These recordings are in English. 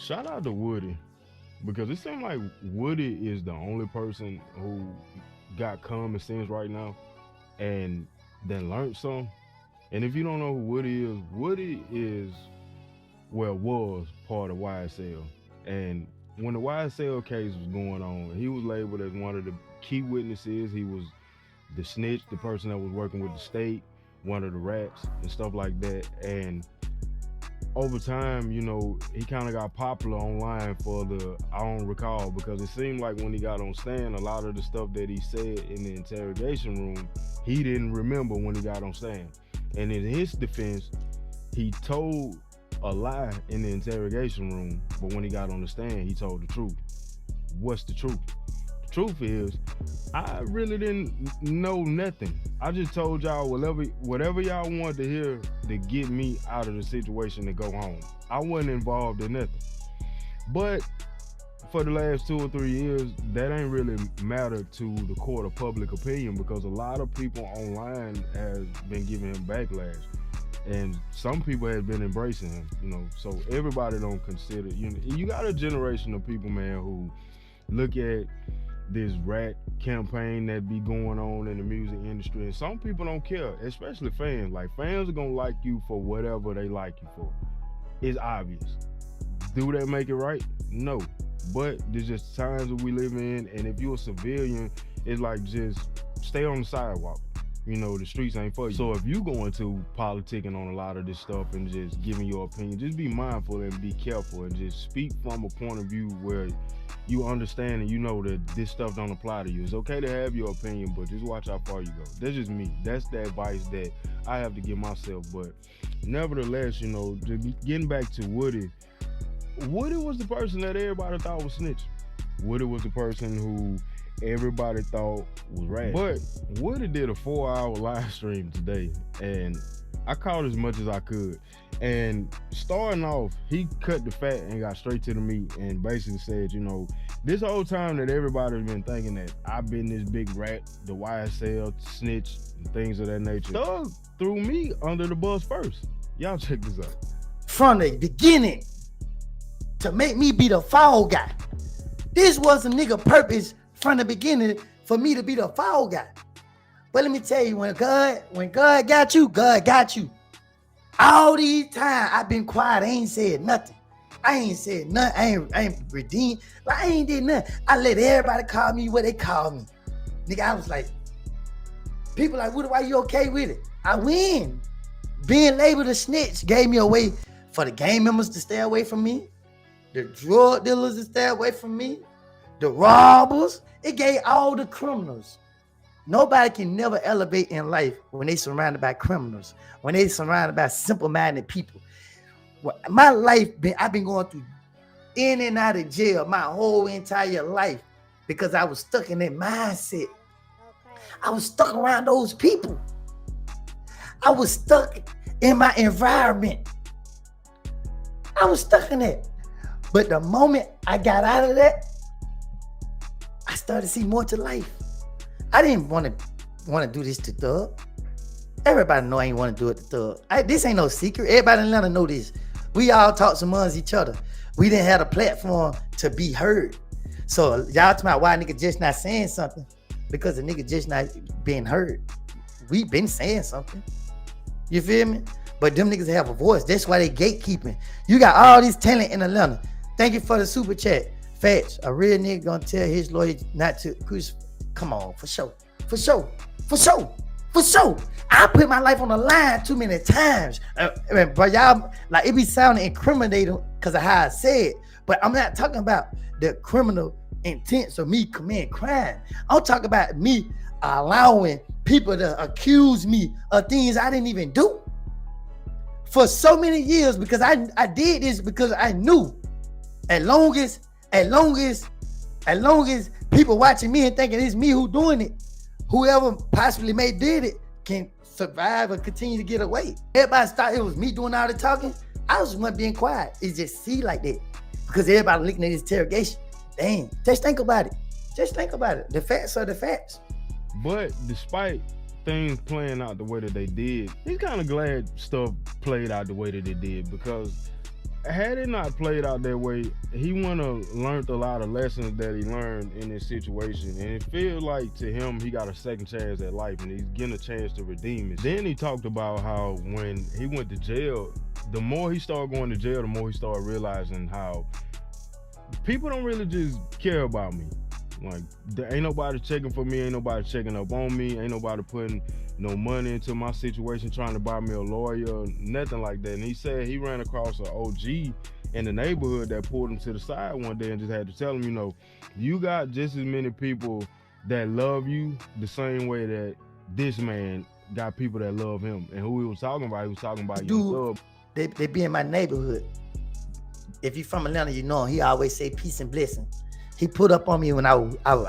Shout out to Woody because it seems like Woody is the only person who got common sense right now and then learned some. And if you don't know who Woody is well was part of YSL. And when the YSL case was going on, he was labeled as one of the key witnesses. He was the snitch, the person that was working with the state, one of the raps and stuff like that. And over time, he kind of got popular online for the I don't recall because it seemed like when he got on stand, a lot of the stuff that he said in the interrogation room, he didn't remember when he got on stand. And in his defense, he told a lie in the interrogation room, but when he got on the stand, he told the truth. What's the truth? The truth is, I really didn't know nothing. I just told y'all whatever y'all wanted to hear to get me out of the situation to go home. I wasn't involved in nothing. But for the last 2 or 3 years, that ain't really mattered to the court of public opinion because a lot of people online has been giving him backlash. And some people have been embracing him, so everybody don't consider, you got a generation of people, man, who look at this rat campaign that be going on in the music industry, and some people don't care, especially fans. Like, fans are gonna like you for whatever they like you for. It's obvious. Do that make it right? No. But there's just times that we live in, and if you're a civilian, it's like just stay on the sidewalk. The streets ain't for you. So if you go into politicking on a lot of this stuff and just giving your opinion, just be mindful and be careful and just speak from a point of view where you understand and you know that this stuff don't apply to you. It's okay to have your opinion, but just watch how far you go. That's just me. That's the advice that I have to give myself. But nevertheless, just getting back to Woody was the person that everybody thought was snitching. Woody was the person who everybody thought was right. But Woody did a 4-hour live stream today, and I caught as much as I could. And starting off, he cut the fat and got straight to the meat and basically said, this whole time that everybody's been thinking that I've been this big rat, the YSL snitch, and things of that nature, Thug threw me under the bus first. Y'all check this out. From the beginning, to make me be the fall guy. This was a nigga purpose from the beginning for me to be the fall guy. But let me tell you, when God got you, God got you. All these times I've been quiet, I ain't said nothing. I ain't said nothing. I ain't redeemed. Like, I ain't did nothing. I let everybody call me what they call me. Nigga, I was like, people like, Woody, why you okay with it? I win. Being labeled a snitch gave me a way for the gang members to stay away from me, the drug dealers to stay away from me, the robbers. It gave all the criminals. Nobody can never elevate in life when they surrounded by criminals, when they surrounded by simple-minded people. My life, I've been going through in and out of jail my whole entire life because I was stuck in that mindset. I was stuck around those people. I was stuck in my environment. I was stuck in it. But the moment I got out of that, I started to see more to life. I didn't want to do this to Thug. Everybody know I ain't want to do it to Thug. This ain't no secret. Everybody in Atlanta know this. We all talk amongst each other. We didn't have a platform to be heard. So y'all talking about why nigga just not saying something? Because the nigga just not being heard. We been saying something. You feel me? But them niggas have a voice. That's why they gatekeeping. You got all this talent in Atlanta. Thank you for the super chat. Facts. A real nigga gonna tell his lawyer not to crucify. Come on, for sure. For sure. For sure. For sure. I put my life on the line too many times. But y'all, like, it be sounding incriminating because of how I said it. But I'm not talking about the criminal intents of me committing crime. I'm talking about me allowing people to accuse me of things I didn't even do. For so many years, because I did this because I knew as long as people watching me and thinking it's me who doing it, whoever possibly did it can survive or continue to get away. Everybody thought it was me doing all the talking. I was one being quiet. It's just see like that because everybody looking at this interrogation. Damn, just think about it. Just think about it. The facts are the facts. But despite things playing out the way that they did, he's kind of glad stuff played out the way that it did because had it not played out that way, he wouldn't have learned a lot of lessons that he learned in this situation. And it feels like to him, he got a second chance at life and he's getting a chance to redeem it. Then he talked about how when he went to jail, the more he started going to jail, the more he started realizing how people don't really just care about me. Like, there ain't nobody checking for me, ain't nobody checking up on me, ain't nobody putting no money into my situation, trying to buy me a lawyer, nothing like that. And he said he ran across an OG in the neighborhood that pulled him to the side one day and just had to tell him, you got just as many people that love you the same way that this man got people that love him. And who he was talking about Young Thug. They be in my neighborhood. If you from Atlanta, you know him. He always say peace and blessing. He put up on me when I was hurting.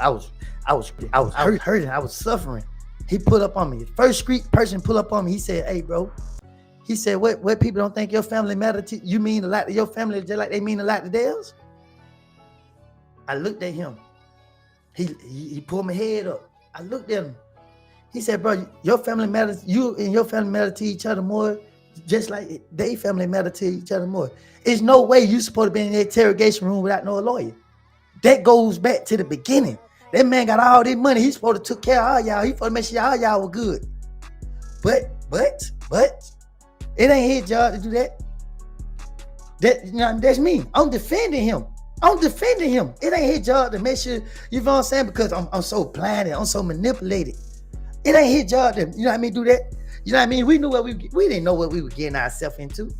I was suffering. He put up on me. First street person put up on me. He said, "Hey, bro." He said, "What people don't think your family matter to you mean a lot to your family just like they mean a lot to theirs?" I looked at him. He pulled my head up. I looked at him. He said, "Bro, your family matters. You and your family matter to each other more, just like they family matter to each other more. There's no way you supposed to be in the interrogation room without no lawyer." That goes back to the beginning. That man got all this money. He's supposed to took care of all y'all. He supposed to make sure all y'all were good. But it ain't his job to do that. That's me. I'm defending him. It ain't his job to make sure, you know what I'm saying? Because I'm so blinded. I'm so manipulated. It ain't his job to, you know what I mean, do that. You know what I mean? We knew what we didn't know what we were getting ourselves into.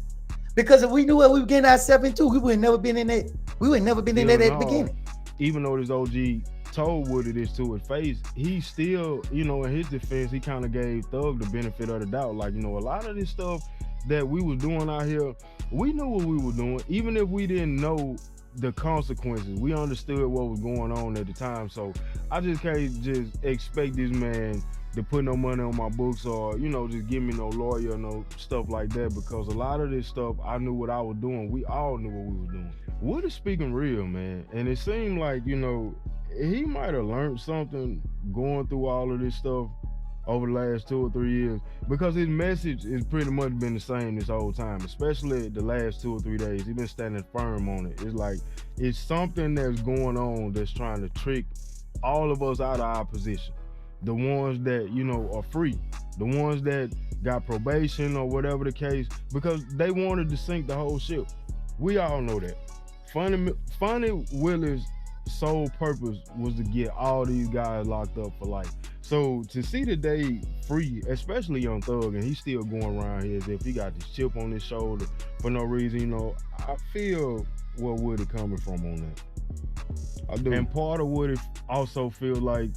Because if we knew what we were getting ourselves into, we would have never been in that. We would never been in that at the beginning. Even though this OG told what it is to his face, he still, in his defense, he kind of gave Thug the benefit of the doubt. Like, a lot of this stuff that we was doing out here, we knew what we were doing. Even if we didn't know the consequences, we understood what was going on at the time. So I just can't just expect this man to put no money on my books or, just give me no lawyer or no stuff like that, because a lot of this stuff, I knew what I was doing. We all knew what we was doing. Wood is speaking real, man. And it seemed like, he might have learned something going through all of this stuff over the last 2 or 3 years, because his message has pretty much been the same this whole time, especially the last 2 or 3 days. He's been standing firm on it. It's like, it's something that's going on that's trying to trick all of us out of our position. The ones that, are free, the ones that got probation or whatever the case, because they wanted to sink the whole ship. We all know that. Funny Willie's sole purpose was to get all these guys locked up for life. So to see today free, especially Young Thug, and he's still going around here as if he got this chip on his shoulder for no reason, I feel where Woody coming from on that. I do. And part of Woody also feel like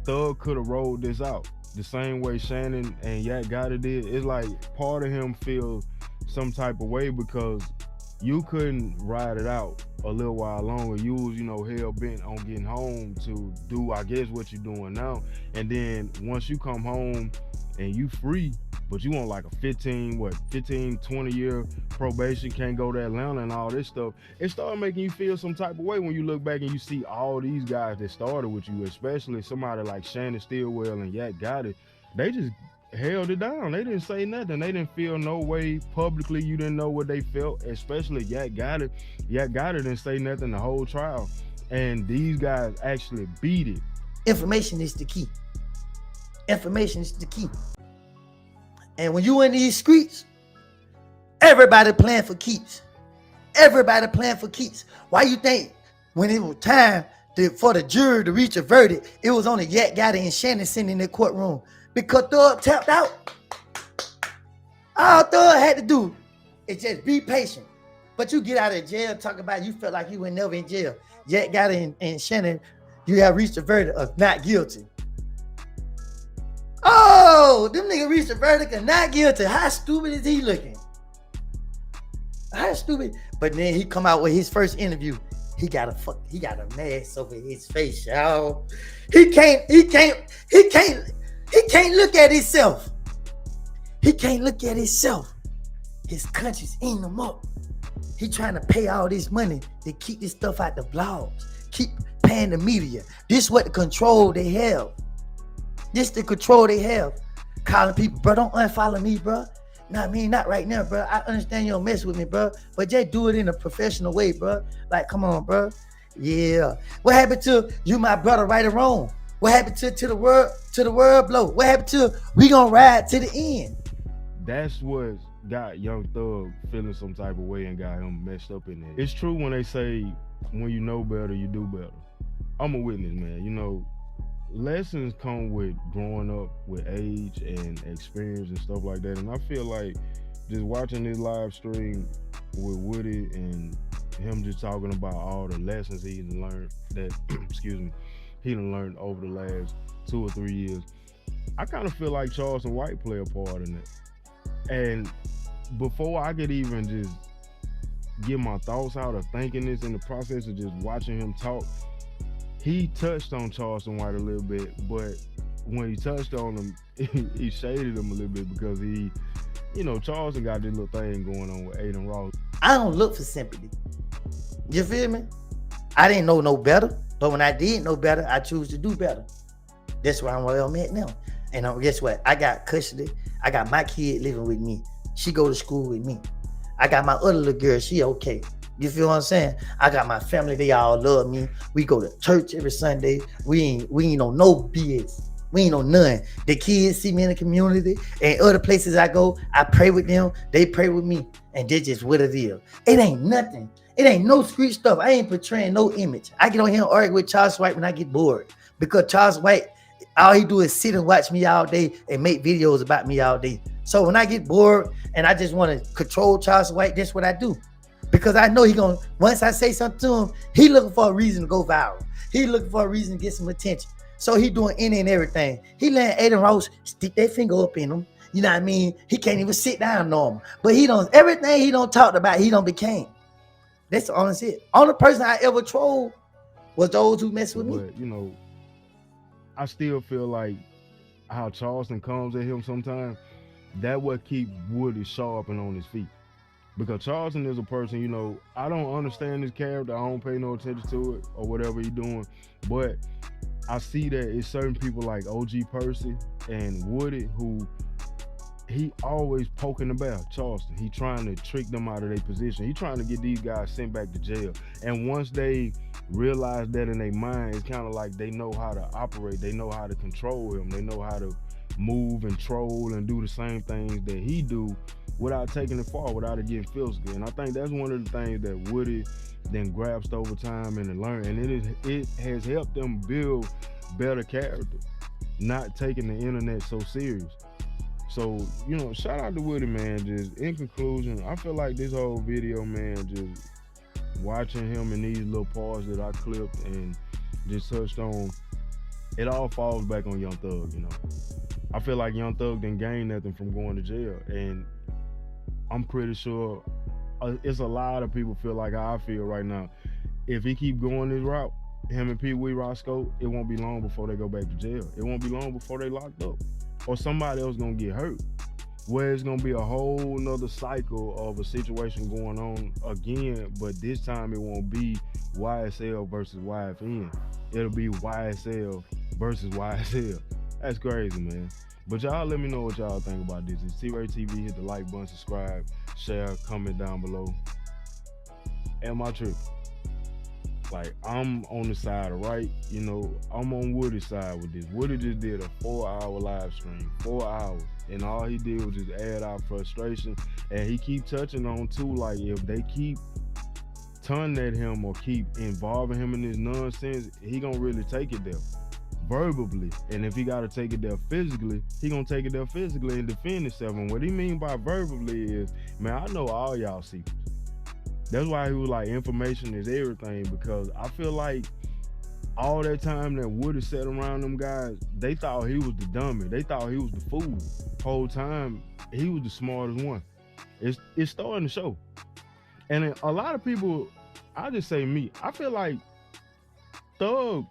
Thug could have rolled this out the same way Shannon and Yak Gotti did. It's like part of him feels some type of way because you couldn't ride it out a little while longer. You was, hell bent on getting home to do, I guess, what you're doing now. And then once you come home and you free, but you want like a 15, 20 year probation, can't go to Atlanta and all this stuff, it started making you feel some type of way when you look back and you see all these guys that started with you, especially somebody like Shannon Stillwell and Yak Gotti. They just held it down. They didn't say nothing. They didn't feel no way publicly. You didn't know what they felt, especially Yak Gotti. Yak Gotti didn't say nothing the whole trial. And these guys actually beat it. Information is the key. Information is the key. And when you in these streets, everybody playing for keeps. Everybody playing for keeps. Why you think when it was time for the jury to reach a verdict, it was only Yak Gotti and Shannon sitting in the courtroom? Because Thug tapped out. All Thug had to do is just be patient. But you get out of jail, talk about you felt like you were never in jail. Yak Gotti and Shannon, you have reached a verdict of not guilty. Oh, them niggas reached a verdict of not guilty. How stupid is he looking? How stupid? But then he come out with his first interview. He got a mask over his face, y'all. He can't look at himself. He can't look at himself. His country's eating him up. He trying to pay all this money to keep this stuff out the blogs. Keep paying the media. This what the control they have. This the control they have. Calling people, bro, don't unfollow me, bro. Nah, I mean, not right now, bro. I understand you don't mess with me, bro, but just do it in a professional way, bro. Like, come on, bro. Yeah. What happened to you, my brother, right or wrong? What happened to the world blow? What happened to we gonna ride to the end? That's what got Young Thug feeling some type of way and got him messed up in there. It's true when they say when you know better, you do better. I'm a witness, man. You know, lessons come with growing up with age and experience and stuff like that. And I feel like just watching this live stream with Woody and him just talking about all the lessons he's learned that excuse me, he done learned over the last 2 or 3 years. I kind of feel like Charleston White play a part in it. And before I could even just get my thoughts out of thinking this in the process of just watching him talk, he touched on Charleston White a little bit, but when he touched on him, he shaded him a little bit because Charleston got this little thing going on with Aiden Ross. I don't look for sympathy. You feel me? I didn't know no better, but when I did know better, I choose to do better. That's where I'm at now. And guess what? I got custody. I got my kid living with me. She go to school with me. I got my other little girl. She okay. You feel what I'm saying? I got my family. They all love me. We go to church every Sunday. We ain't on no BS. We ain't on none. The kids see me in the community and other places I go. I pray with them. They pray with me. And that's just what it is. It ain't nothing. It ain't no street stuff. I ain't portraying no image. I get on here and argue with Charles White when I get bored. Because Charles White, all he do is sit and watch me all day and make videos about me all day. So when I get bored and I just want to control Charles White, that's what I do. Because I know once I say something to him, he looking for a reason to go viral. He looking for a reason to get some attention. So he doing any and everything. He letting Aiden Ross stick their finger up in him. You know what I mean? He can't even sit down normal. But everything he don't talk about, he don't became. That's the honest it. Only person I ever trolled was those who mess with me. But, I still feel like how Charleston comes at him sometimes, that what keep Woody sharp and on his feet. Because Charleston is a person, I don't understand his character. I don't pay no attention to it or whatever he's doing. But I see that it's certain people like OG Percy and Woody who he always poking the bear. Charleston, he trying to trick them out of their position. He trying to get these guys sent back to jail. And once they realize that in their mind, it's kind of like they know how to operate. They know how to control him. They know how to move and troll and do the same things that he do without taking it far, without it getting physical. And I think that's one of the things that Woody then grasped over time and learned. And it has helped them build better character, not taking the internet so serious. So, shout out to Woody, man. Just in conclusion, I feel like this whole video, man, just watching him in these little parts that I clipped and just touched on, it all falls back on Young Thug, I feel like Young Thug didn't gain nothing from going to jail. And I'm pretty sure it's a lot of people feel like how I feel right now. If he keep going this route, him and Pee Wee Roscoe, it won't be long before they go back to jail. It won't be long before they locked up. Or somebody else gonna get hurt. Where it's gonna be a whole nother cycle of a situation going on again, but this time it won't be YSL versus YFN. It'll be YSL versus YSL. That's crazy, man. But y'all let me know what y'all think about this. It's T-RaeTv. Hit the like button, subscribe, share, comment down below. Am I tripping? Like, I'm on the side of right, I'm on Woody's side with this. Woody just did a 4-hour live stream, 4 hours. And all he did was just add out frustration. And he keep touching on too, like if they keep turning at him or keep involving him in this nonsense, he gonna really take it there verbally. And if he gotta take it there physically, he gonna take it there physically and defend himself. And what he mean by verbally is, man, I know all y'all secrets. That's why he was like, information is everything, because I feel like all that time that Woody sat around them guys, they thought he was the dummy. They thought he was the fool. Whole time, he was the smartest one. It's starting to show. And a lot of people, I just say me, I feel like Thug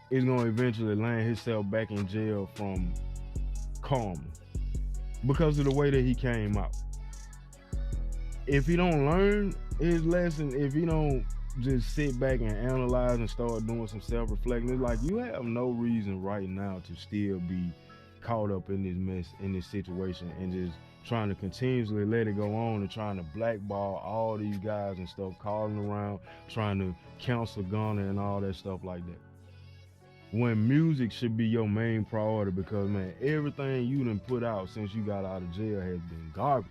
is going to eventually land himself back in jail from karma because of the way that he came out. If he don't learn his lesson, if he don't just sit back and analyze and start doing some self-reflecting, it's like you have no reason right now to still be caught up in this mess, in this situation, and just trying to continuously let it go on and trying to blackball all these guys and stuff, calling around, trying to cancel Gunna and all that stuff like that. When music should be your main priority, because man, everything you done put out since you got out of jail has been garbage.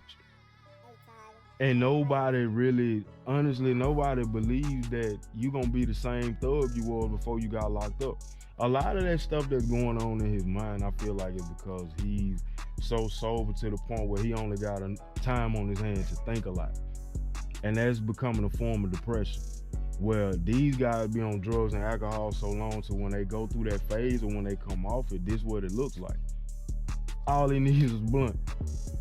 And nobody really, honestly, nobody believes that you gonna be the same thug you was before you got locked up. A lot of that stuff that's going on in his mind, I feel like it's because he's so sober to the point where he only got a time on his hands to think a lot. And that's becoming a form of depression, where these guys be on drugs and alcohol so long to when they go through that phase or when they come off it, this is what it looks like. All he needs is blunt.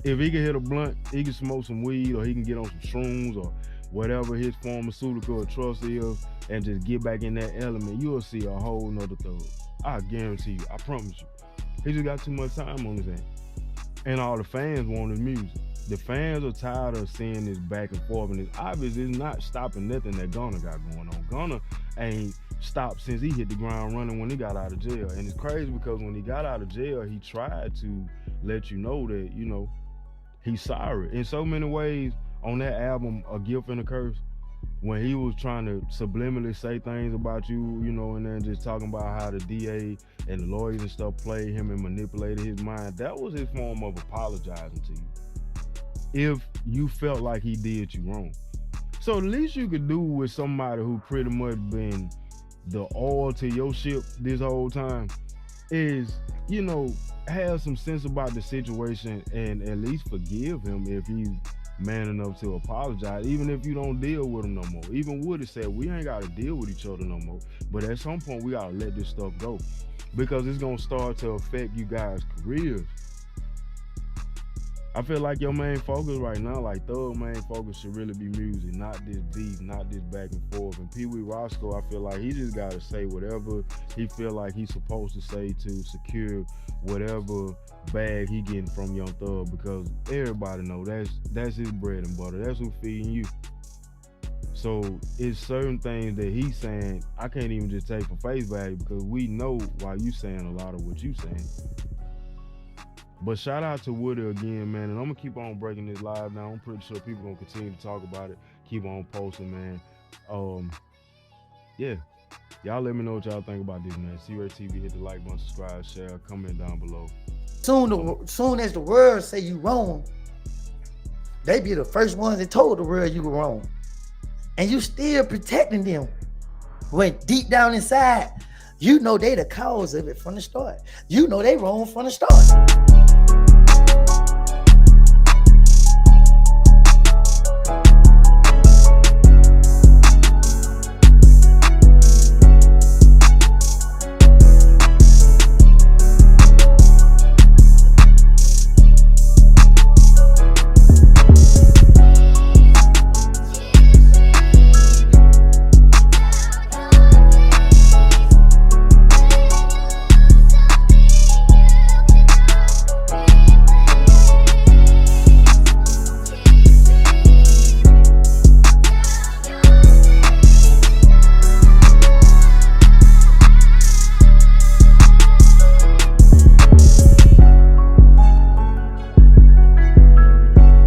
If he can hit a blunt, he can smoke some weed, or he can get on some shrooms or whatever his pharmaceutical of trust is, and just get back in that element, you'll see a whole nother thug. I guarantee you, I promise you. He just got too much time on his hands. And all the fans want his music. The fans are tired of seeing this back and forth, and it's obvious it's not stopping nothing that Gunna got going on. Gunna ain't stopped since he hit the ground running when he got out of jail. And it's crazy because when he got out of jail, he tried to let you know that, you know, he's sorry. In so many ways, on that album, A Gift and a Curse, when he was trying to subliminally say things about you, you know, and then just talking about how the DA and the lawyers and stuff played him and manipulated his mind, that was his form of apologizing to you, if you felt like he did you wrong. So the least you could do with somebody who pretty much been the oil to your ship this whole time is, you know, have some sense about the situation and at least forgive him if he's man enough to apologize, even if you don't deal with him no more. Even Woody said, we ain't got to deal with each other no more, but at some point we got to let this stuff go, because it's going to start to affect you guys' careers. I feel like your main focus right now, like Thug main focus, should really be music, not this beef, not this back and forth. And Pee Wee Roscoe, I feel like he just got to say whatever he feel like he's supposed to say to secure whatever bag he getting from Young Thug, because everybody know that's his bread and butter. That's who feeding you. So it's certain things that he's saying I can't even just take for face value, because we know why you saying a lot of what you saying. But shout out to Woody again, man, and I'm gonna keep on breaking this live down. I'm pretty sure people gonna continue to talk about it, keep on posting, man. Yeah, y'all let me know what y'all think about this, man. T-RaeTv, hit the like button, subscribe, share, comment down below. Soon as the world say you wrong, they be the first ones that told the world you were wrong, and you still protecting them when deep down inside, you know they the cause of it from the start. You know they wrong from the start.